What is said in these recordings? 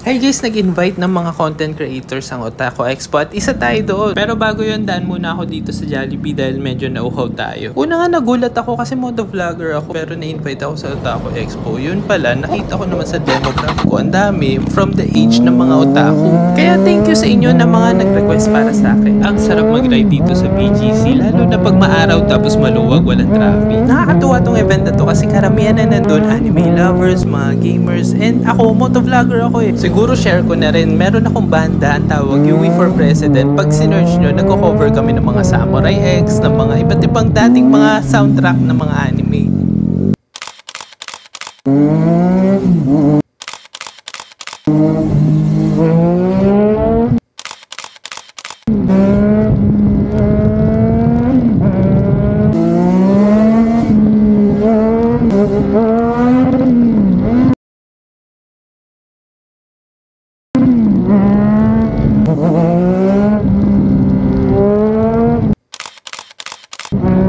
Hey guys, nag-invite ng mga content creators ang Otaku Expo at isa tayo doon. Pero bago yun, daan muna ako dito sa Jollibee dahil medyo nauhaw tayo. Una nga nagulat ako kasi motovlogger ako pero na-invite ako sa Otaku Expo. Yun pala, nakita ko naman sa demograph ko, ang dami from the age ng mga otaku. Kaya thank you sa inyo na mga nag-request para sa akin. Ang sarap mag-ride dito sa BGC, lalo na pag maaraw tapos maluwag, walang traffic. Nakakatuwa tong event na to kasi karamihan na nandun anime lovers, mga gamers, and ako, motovlogger ako eh. Siguro share ko na rin, meron akong banda, ang tawag UE for President. Pag sinerch nyo, nagko-cover kami ng mga Samurai X, ng mga iba't ibang dating mga soundtrack ng mga anime.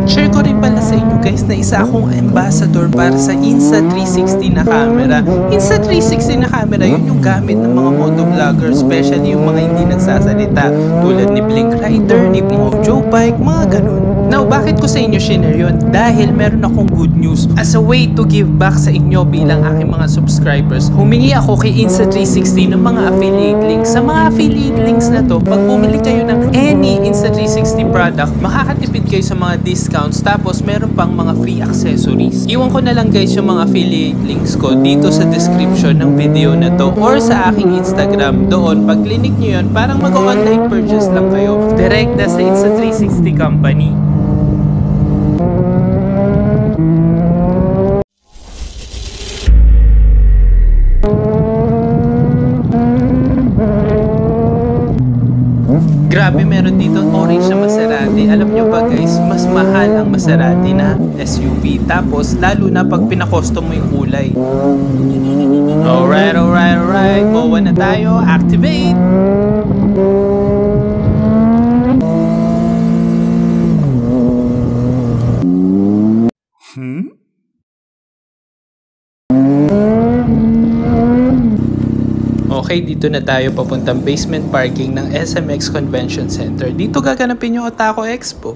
Share ko rin pala sa inyo guys na isa akong ambassador para sa Insta360 na camera. Insta360 na camera, yun yung gamit ng mga motovloggers, especially yung mga hindi nagsasalita tulad ni Blink Rider, ni Mojo Bike, mga ganun. Now, bakit ko sa inyo share yun? Dahil meron akong good news. As a way to give back sa inyo bilang aking mga subscribers, humingi ako kay Insta360 ng mga affiliate links. Sa mga affiliate links na to, pag bumili kayo ng any Insta360 product, makakatipid kayo sa mga discounts, tapos meron pang mga free accessories. Iwan ko na lang guys yung mga affiliate links ko dito sa description ng video na to or sa aking Instagram. Doon, pag clinic nyo yun, parang mag-online purchase lang kayo. Direct na sa Insta360 company. Grabe, meron dito orange na Maserati. Alam nyo ba guys, mas mahal ang Maserati na SUV. Tapos, lalo na pag pinakostom mo yung kulay. Alright. Bawa na tayo. Activate! Okay, dito na tayo papuntang basement parking ng SMX Convention Center. Dito gaganapin yung Otaku Expo.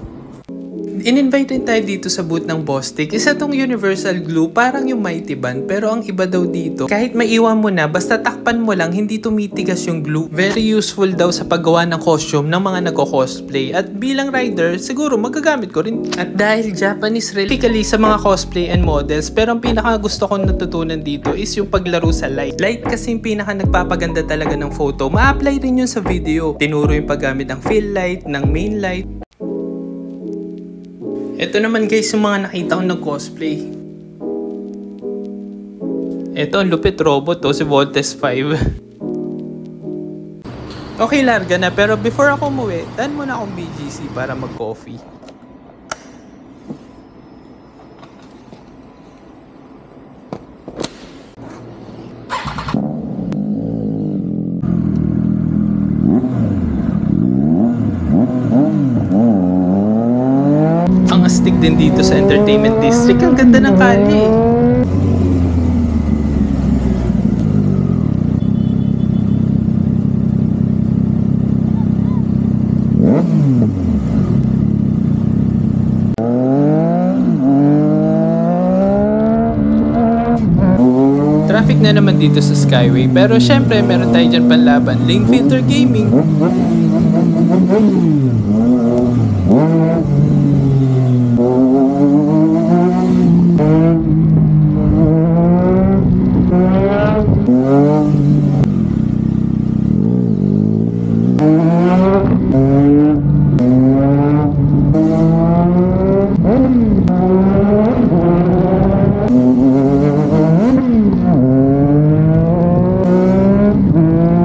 In-invite rin tayo dito sa booth ng Bostik. Isa tong universal glue, parang yung Mighty Band. Pero ang iba daw dito, kahit maiwan mo na, basta takpan mo lang, hindi tumitigas yung glue. Very useful daw sa paggawa ng costume ng mga nagko-cosplay. At bilang rider, siguro magagamit ko rin. At dahil Japanese typically sa mga cosplay and models, pero ang pinaka gusto kong natutunan dito is yung paglaro sa light. Light kasi yung pinaka nagpapaganda talaga ng photo. Ma-apply rin yun sa video. Tinuro yung paggamit ng fill light, ng main light. Ito naman guys yung mga nakita kong nag-cosplay. Ito ang lupit robot to, si Voltes 5. Okay, larga na, pero before ako umuwi, daan muna akong BGC para mag-coffee. Ang astig din dito sa entertainment district. Ang ganda ng kalye. Traffic na naman dito sa Skyway, pero syempre meron tayo dyan panlaban, Lane Filter Gaming.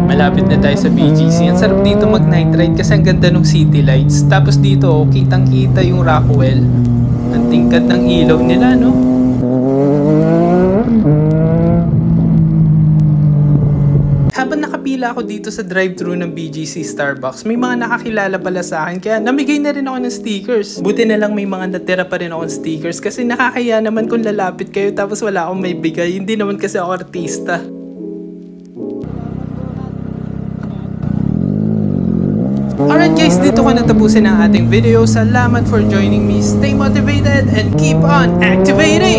Malapit na tayo sa BGC. Ang sarap dito mag night ride kasi ang ganda ng city lights. Tapos dito, kitang kita yung Rockwell. Ang tingkad ng ilaw nila, no? Habang nakapila ako dito sa drive-thru ng BGC Starbucks, may mga nakakilala pala sa akin kaya namigay na rin ako ng stickers. Buti na lang may mga natira pa rin ako ng stickers kasi nakakaya naman kung lalapit kayo tapos wala akong may bigay. Hindi naman kasi ako artista. Alright guys, dito ko natapusin ang ating video. Salamat for joining me. Stay motivated and keep on activating!